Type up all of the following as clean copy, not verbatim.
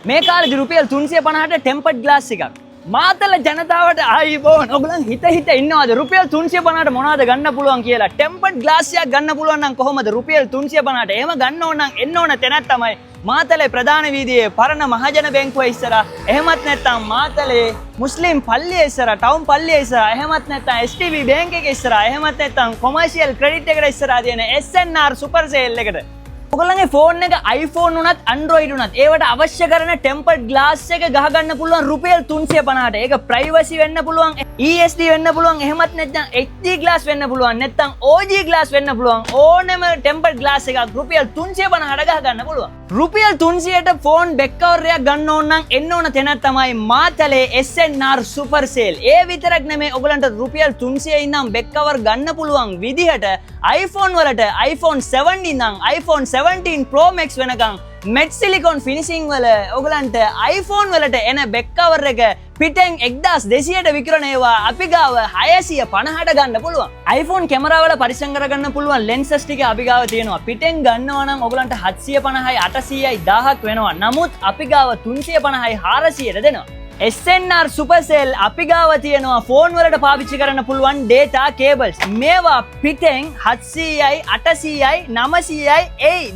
මේ කාලේදී රුපියල් 350ට ටෙම්පර්ඩ් ග්ලාස් එකක්. මාතල ජනතාවට ආයිබෝන්. ඔයගොල්ලන් හිත ඉන්නවද රුපියල් 350ට මොනවද ගන්න පුළුවන් කියලා? ටෙම්පර්ඩ් ග්ලාස් එකක් ගන්න පුළුවන් නම් කොහොමද රුපියල් 350ට? එහෙම ගන්න ඕන නම් එන්න ඕන තැනක් තමයි මාතලේ ප්‍රධාන වීදියේ පරණ මහජන බැංකුව ඉස්සරහා. එහෙමත් නැත්නම් මාතලේ මුස්ලිම් පල්ලිය ඉස්සරහා, ටවුන් පල්ලිය ඉස්සරහා. එහෙමත් නැත්නම් STB බැංක් එක ඉස්සරහා. එහෙමත් නැත්නම් කොමර්ෂියල් ක්‍රෙඩිට් එකට ඉස්සරහා තියෙන SNR සුපර් සේල් එකට. ඔයගොල්ලන්ගේ ෆෝන් එක iPhone උනත් Android උනත් ඒවට අවශ්‍ය කරන ටෙම්පර්ඩ් ග්ලාස් එක ගහ ගන්න පුළුවන් රුපියල් 350ට. ඒක ප්‍රයිවසි වෙන්න පුළුවන්, ESD වෙන්න පුළුවන්, එහෙමත් නැත්නම් HD ග්ලාස් වෙන්න පුළුවන්, නැත්නම් OG ග්ලාස් වෙන්න පුළුවන්. ඕනෙම ටෙම්පර්ඩ් ග්ලාස් එකක් රුපියල් 350ට ගහ ගන්න පුළුවන්. රුපියල් 300ට ෆෝන් බෙක් කවර් එකක් ගන්න ඕන නම් එන්න ඕන තැනක් තමයි මාතලේ SNR සුපර් සේල්. ඒ විතරක් නෙමෙයි ඔයගලන්ට රුපියල් 300 ඉඳන් බෙක් කවර් ගන්න පුළුවන් විදිහට iPhone වලට iPhone 7 ඉඳන් iPhone 17 Pro Max වෙනකන් matte silicone finishing වල ඔයගලන්ට iPhone වලට එන බෙක් කවර් එක පිටෙන් 1200ට විකුණන ඒවා අපි ගාව 650ට ගන්න පුළුවන්. iPhone කැමරා වල පරිස්සම් කරගන්න පුළුවන් lenses ටික අපි ගාව තියෙනවා. පිටෙන් ගන්නවා නම් ඔයගලන්ට 750යි 800යි 1000ක් වෙනවා. නමුත් අපි ගාව 350යි 400ට දෙනවා. SNR Super Cell අපි ගාව තියෙනවා ෆෝන් වලට පාවිච්චි කරන්න පුළුවන් data cables. මේවා පිටෙන් 700යි 800යි 900යි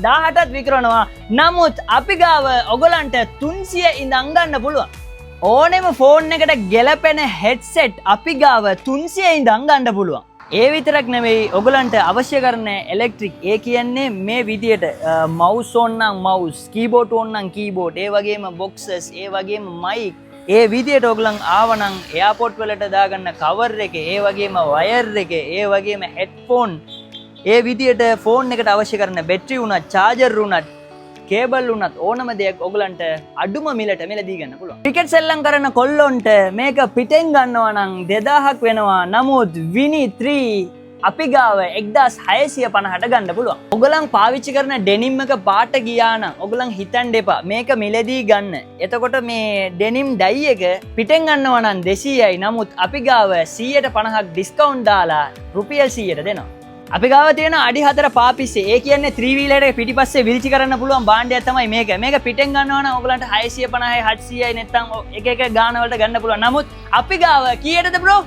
1000ටත් විකුණනවා. නමුත් අපි ගාව ඔයගලන්ට 300 ඉඳන් ගන්න පුළුවන්. ඕනෙම ෆෝන් එකට ගැලපෙන හෙඩ්සෙට් අපි ගාව 300 ඉඳන් ගන්න පුළුවන්. ඒ විතරක් නෙවෙයි ඔයගලන්ට අවශ්‍ය කරන ඉලෙක්ට්‍රික් ඒ කියන්නේ මේ විදියට මවුස් ඕන නම් මවුස්, කීබෝඩ් ඕන නම් කීබෝඩ්, ඒ වගේම බොක්සස්, ඒ වගේම මයික්, ඒ විදියට ඔයගලන් ආවනම් එයාපෝට් වලට දාගන්න කවර් එක, ඒ වගේම වයර් එක, ඒ වගේම හෙඩ්ෆෝන්, ඒ විදියට ෆෝන් එකට අවශ්‍ය කරන බැටරි උනත්, චාර්ජර් උනත්, කේබල් උනත් ඕනම දෙයක් ඔයගලන්ට අඩුම මිලට මිලදී ගන්න පුළුවන්. ටිකට් සෙල්ලම් කරන කොල්ලොන්ට මේක පිටෙන් ගන්නවා නම් 2000ක් වෙනවා. නමුත් විනි 3 අපි ගාව 1650ට ගන්න පුළුවන්. ඔයගලන් පාවිච්චි කරන ඩෙනිම් එක පාට ගියා නම් ඔයගලන් හිතන්න එපා මේක මිලදී ගන්න. එතකොට මේ ඩෙනිම් ඩයි එක පිටෙන් ගන්නවා නම් 200යි. නමුත් අපි ගාව 150ක් ඩිස්කවුන්ට් දාලා රුපියල් 100ට දෙනවා. අපි ගාව තියෙන අඩි 4 පාපිස්සේ ඒ කියන්නේ 3 wheeler එක පිටිපස්සේ විලිචි කරන්න පුළුවන් භාණ්ඩයක් තමයි මේක. මේක පිටෙන් ගන්නවා නම් ඔයගලන්ට 650යි 700යි නැත්නම් එක එක ගාන වලට ගන්න පුළුවන්. නමුත් අපි ගාව කීයටද බ්‍රෝ?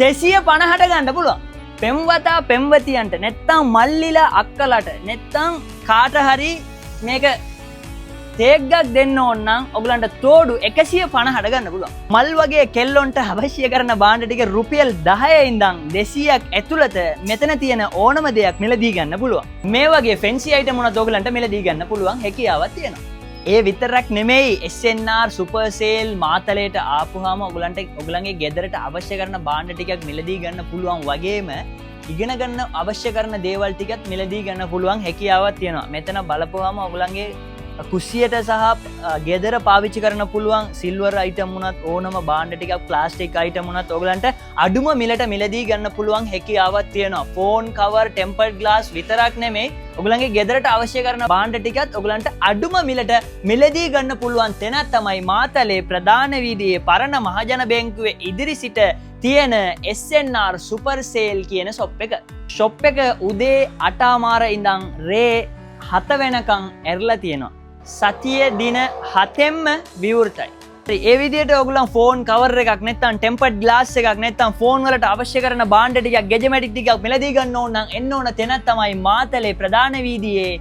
250ට ගන්න පුළුවන්. පෙම්වතා පෙම්වතියන්ට නැත්තම් මල්ලිලා අක්කලට නැත්තම් කාට හරි මේක තේග්ගක් දෙන්න ඕන නම් ඔයගලන්ට තෝඩු 150ට ගන්න පුළුවන්. මල් වගේ කෙල්ලොන්ට අවශ්‍ය කරන භාණ්ඩ ටික රුපියල් 10 ඉඳන් 200ක් ඇතුළත මෙතන තියෙන ඕනම දෙයක් මිලදී ගන්න පුළුවන්. මේ වගේ ෆැන්සි අයිටම් උනත් ඔයගලන්ට මිලදී ගන්න පුළුවන් හැකියාවක් තියෙනවා. ඒ විතරක් නෙමෙයි SNR Super Sale මාතලේට ආපුහාම ඔයගලන්ගේ ගෙදරට අවශ්‍ය කරන භාණ්ඩ ටිකක් මිලදී ගන්න පුළුවන් වගේම ඉගෙන ගන්න අවශ්‍ය කරන දේවල් ටිකත් මිලදී ගන්න පුළුවන් හැකියාවක් තියෙනවා. මෙතන බලපුවාම ඔයගලන්ගේ කුස්සියට සහ ගෙදර පාවිච්චි කරන්න පුළුවන් සිල්වර් අයිටම් උනත් ඕනම භාණ්ඩ ටිකක් ප්ලාස්ටික් අයිටම් උනත් ඔයගලන්ට අඩුම මිලට මිලදී ගන්න පුළුවන් හැකියාවක් තියෙනවා. ෆෝන් කවර්, ටෙම්පර්ඩ් ග්ලාස් විතරක් නෙමෙයි ඔයගලන්ගේ ගෙදරට අවශ්‍ය කරන භාණ්ඩ ටිකත් ඔයගලන්ට අඩුම මිලට මිලදී ගන්න පුළුවන් තැනක් තමයි මාතලේ ප්‍රධාන වීදියේ පරණ මහජන බැංකුවේ ඉදිරි සිට තියෙන SNR Super Sale කියන ෂොප් එක. ෂොප් එක උදේ 8:00 ඉඳන් රේ 7 වෙනකන් ඇරලා තියෙනවා. සතිය දින 7ෙම විවෘතයි. ඒ විදිහට ඔයගොල්ලන් ෆෝන් කවර් එකක් නැත්නම් ටෙම්පර්ඩ් ග්ලාස් එකක් නැත්නම් ෆෝන් වලට අවශ්‍ය කරන භාණ්ඩ ටිකක් ගැජමැටික් ටිකක් මිලදී ගන්න ඕන නම් එන්න ඕන තැනක් තමයි මාතලේ ප්‍රධාන වීදියේ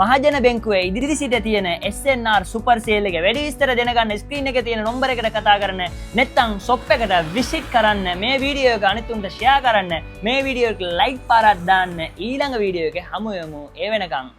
මහජන බැංකුවේ ඉදිරි සිට තියෙන SNR Super Sale එක. වැඩි විස්තර දැනගන්න ස්ක්‍රීන් එකේ තියෙන නම්බර එකට කතා කරන්න නැත්නම් ෂොප් එකට විසිට් කරන්න. මේ වීඩියෝ එක අනිත් උන්ට ෂෙයා කරන්න. මේ වීඩියෝ එක ලයික් පාරක් දාන්න. ඊළඟ වීඩියෝ එකේ හමු වෙමු. ඒ වෙනකන්